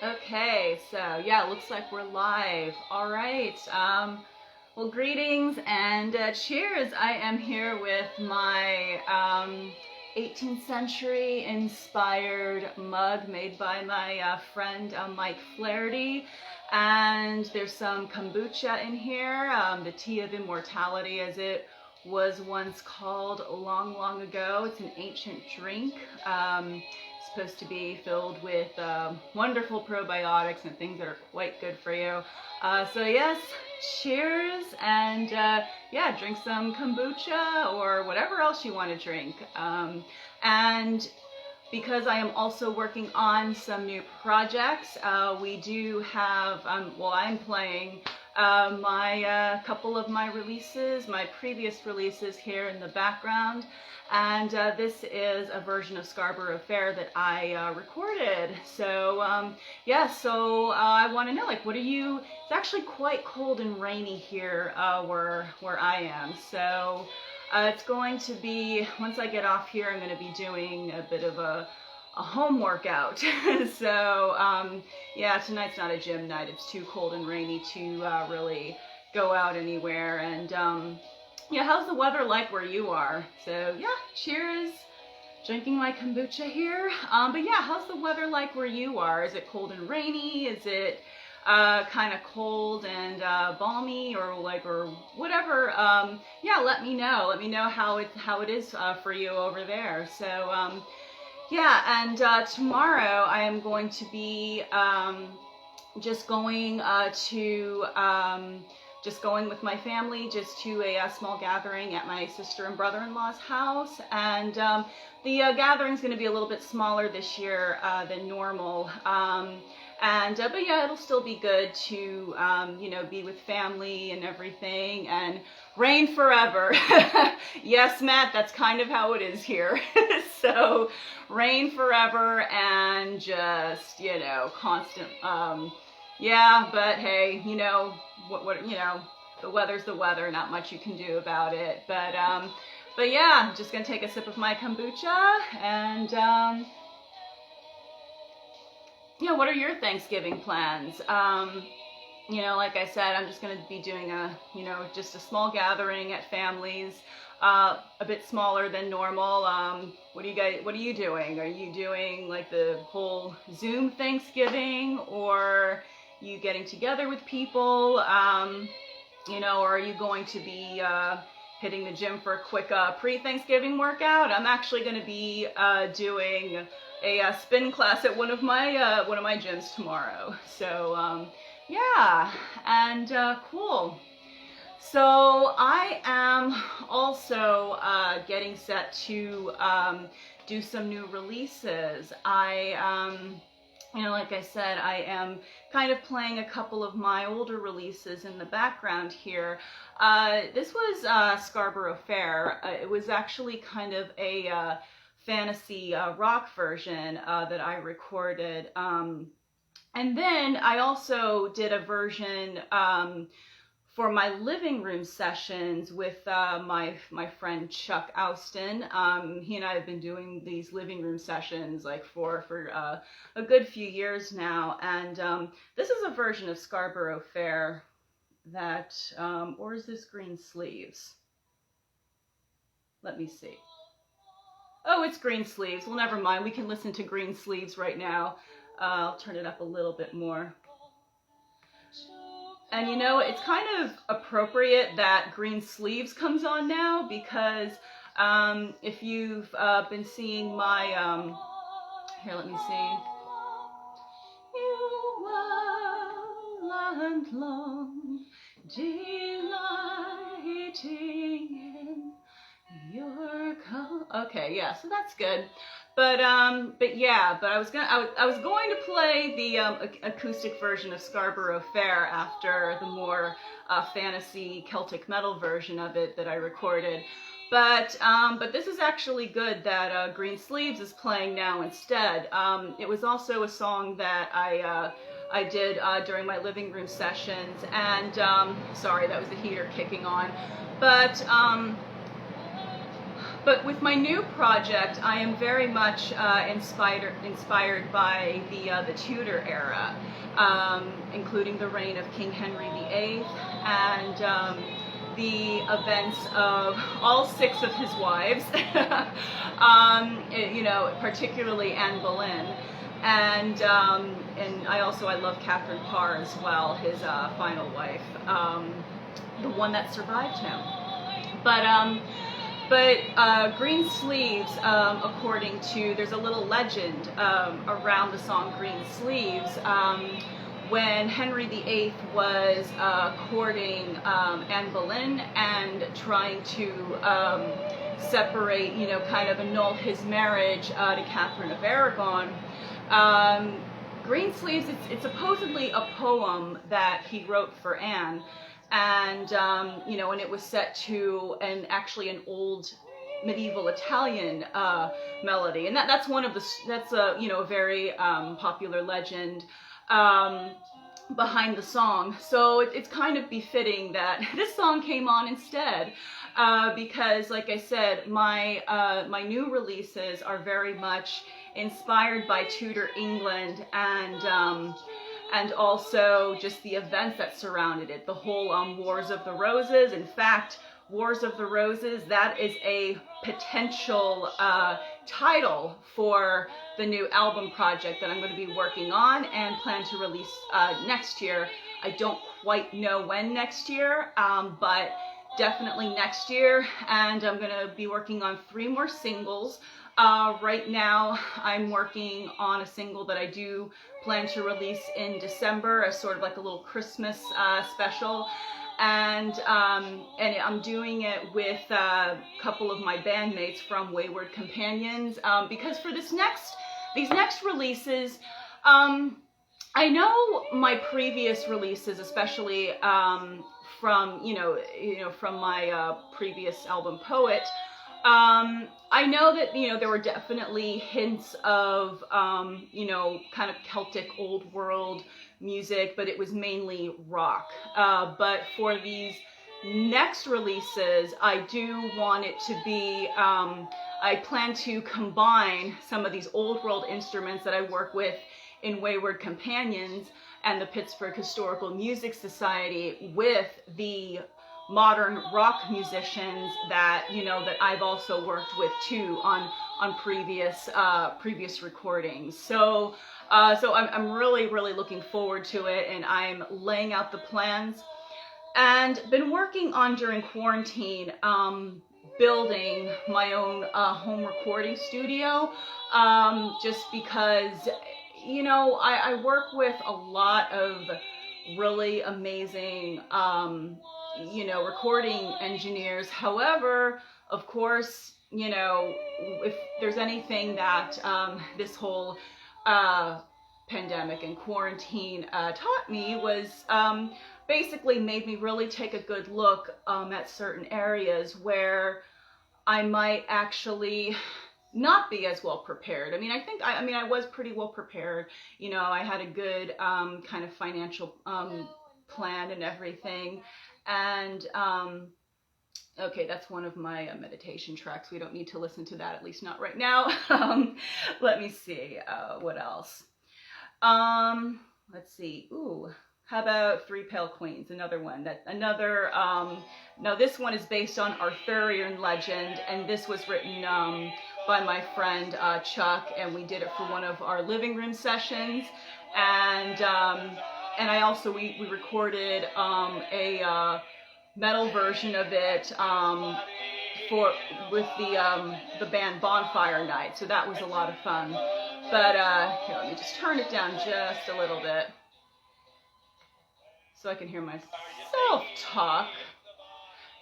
Okay, so yeah, looks like we're live. All right. Well, greetings and cheers. I am here with my 18th century inspired mug made by my friend Mike Flaherty. And there's some kombucha in here, the tea of immortality as it was once called long, long ago. It's an ancient drink. Supposed to be filled with wonderful probiotics and things that are quite good for you. So yes, cheers, and yeah, drink some kombucha or whatever else you want to drink. And because I am also working on some new projects, we do have, well, I'm playing my couple of my releases, my previous releases here in the background. And this is a version of Scarborough Fair that I recorded. So yeah, so I want to know, like, what are you? It's actually quite cold and rainy here where I am. So it's going to be, once I get off here, I'm going to be doing a bit of a home workout. So yeah, tonight's not a gym night. It's too cold and rainy to really go out anywhere. And yeah, how's the weather like where you are? So yeah, cheers. Drinking my kombucha here. But yeah, how's the weather like where you are? Is it cold and rainy? Is it kind of cold and balmy, or whatever? Yeah, let me know. Let me know how it is for you over there. So yeah, and tomorrow I am going to be just going just going with my family just to a small gathering at my sister and brother-in-law's house. And the gathering's going to be a little bit smaller this year than normal. But yeah, it'll still be good to, you know, be with family and everything, and rain forever. Yes, Matt, that's kind of how it is here. So rain forever and just, you know, constant, yeah, but hey, you know, you know, the weather's the weather, not much you can do about it. But yeah, I'm just gonna take a sip of my kombucha. And yeah, what are your Thanksgiving plans? You know, like I said, I'm just going to be doing you know, just a small gathering at families, a bit smaller than normal. What are you doing? Are you doing like the whole Zoom Thanksgiving, or you getting together with people? You know, or are you going to be hitting the gym for a quick pre-Thanksgiving workout? I'm actually going to be doing a spin class at one of my gyms tomorrow. So yeah, and cool. So I am also getting set to do some new releases. You know, like I said, I am kind of playing a couple of my older releases in the background here. This was Scarborough Fair. It was actually kind of a fantasy rock version that I recorded. And then I also did a version for my living room sessions with my friend Chuck Austin. He and I have been doing these living room sessions like for a good few years now. And this is a version of Scarborough Fair that, or is this Green Sleeves? Let me see. Oh, it's Green Sleeves. Well, never mind. We can listen to Green Sleeves right now. I'll turn it up a little bit more. And you know, it's kind of appropriate that Green Sleeves comes on now, because if you've been seeing my, here, let me see. You were long, delighting in your okay, yeah, so that's good. But yeah, but I was going to play the acoustic version of Scarborough Fair after the more fantasy Celtic metal version of it that I recorded. But this is actually good that Green Sleeves is playing now instead. It was also a song that I did during my living room sessions, and sorry, that was the heater kicking on. But But with my new project, I am very much inspired by the Tudor era, including the reign of King Henry VIII and the events of all 6 of his wives, you know, particularly Anne Boleyn. And I love Catherine Parr as well, his final wife, the one that survived him. But Green Sleeves, according to, there's a little legend around the song Green Sleeves. When Henry VIII was courting Anne Boleyn and trying to separate, you know, kind of annul his marriage to Catherine of Aragon, Green Sleeves, it's supposedly a poem that he wrote for Anne. And, you know, and it was set to actually an old medieval Italian melody. And that's a, you know, a very popular legend behind the song. So it's kind of befitting that this song came on instead, because, like I said, my new releases are very much inspired by Tudor England and also just the events that surrounded it, the whole Wars of the Roses. In fact, Wars of the Roses, that is a potential title for the new album project that I'm going to be working on and plan to release next year. I don't quite know when next year, but definitely next year. And I'm going to be working on 3 more singles. Right now, I'm working on a single that I do plan to release in December, as sort of like a little Christmas special, and I'm doing it with a couple of my bandmates from Wayward Companions, because for these next releases, I know my previous releases, especially from from my previous album Poet. I know that, you know, there were definitely hints of, you know, kind of Celtic old world music, but it was mainly rock. But for these next releases, I do want it to be, I plan to combine some of these old world instruments that I work with in Wayward Companions and the Pittsburgh Historical Music Society with the modern rock musicians that, you know, that I've also worked with too on previous recordings. So I'm really looking forward to it, and I'm laying out the plans and been working on, during quarantine, building my own home recording studio, just because, you know, I work with a lot of really amazing you know, recording engineers. However, of course, you know, if there's anything that this whole pandemic and quarantine taught me, was basically made me really take a good look at certain areas where I might actually not be as well prepared. I mean, I was pretty well prepared. You know, I had a good kind of financial plan and everything. And, okay, that's one of my meditation tracks. We don't need to listen to that, at least not right now. Let me see, what else? Let's see, ooh, how about Three Pale Queens, another one. Now this one is based on Arthurian legend, and this was written by my friend Chuck, and we did it for one of our living room sessions. And I also, we recorded a metal version of it with the band Bonfire Night, so that was a lot of fun. But here, let me just turn it down just a little bit so I can hear myself talk.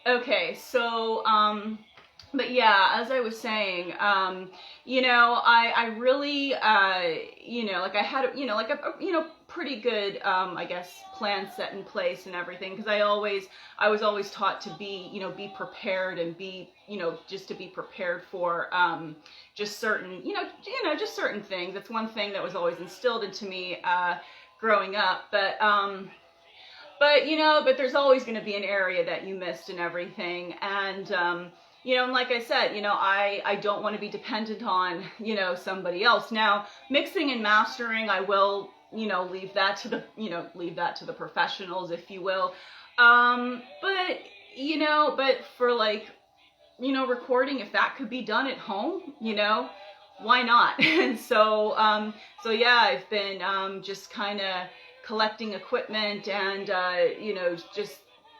Okay, so but yeah, as I was saying, you know, I really, you know, like I had, you know, like a pretty good, I guess, plan set in place and everything, because I was always taught to be, you know, be prepared and be, you know, just to be prepared for, just certain, just certain things. That's one thing that was always instilled into me, growing up, but you know, but there's always going to be an area that you missed and everything, and you know, and like I said, you know, I don't want to be dependent on, you know, somebody else. Now, mixing and mastering, I will, you know, leave that to the professionals, if you will. But, you know, but for like, you know, recording, if that could be done at home, you know, why not? And so yeah, I've been just kind of collecting equipment and, you know, just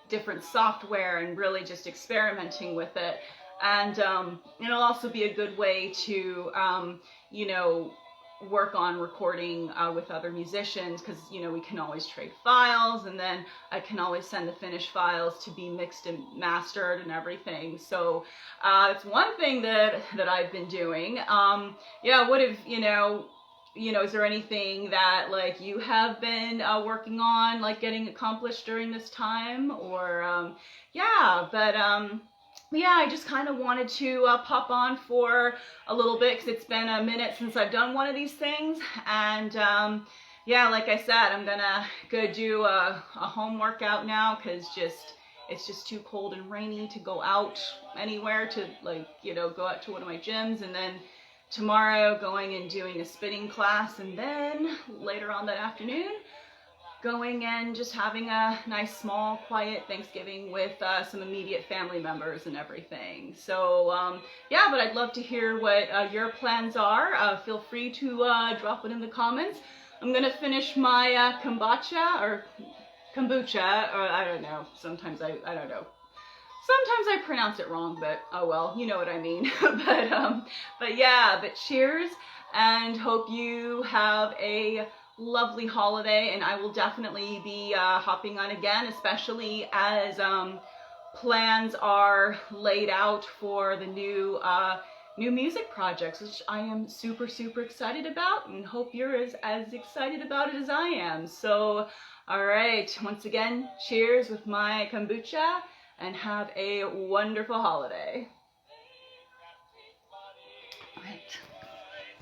different software and really just experimenting with it. And it'll also be a good way to, you know, work on recording with other musicians, because, you know, we can always trade files, and then I can always send the finished files to be mixed and mastered and everything. So it's one thing that I've been doing. Yeah, what if, you know, is there anything that like you have been working on, like getting accomplished during this time? Or yeah, but yeah, I just kind of wanted to pop on for a little bit, because it's been a minute since I've done one of these things. And yeah, like I said, I'm gonna go do a home workout now, because it's just too cold and rainy to go out anywhere to, like, you know, go out to one of my gyms. And then tomorrow going and doing a spinning class, and then later on that afternoon going and just having a nice, small, quiet Thanksgiving with some immediate family members and everything. So yeah, but I'd love to hear what your plans are. Feel free to drop it in the comments. I'm gonna finish my kombucha, or I don't know. Sometimes I don't know. Sometimes I pronounce it wrong, but oh well, you know what I mean. But yeah, but cheers, and hope you have a lovely holiday, and I will definitely be hopping on again, especially as plans are laid out for the new music projects, which I am super excited about, and hope you're as excited about it as I am. So all right, once again, cheers with my kombucha, and have a wonderful holiday.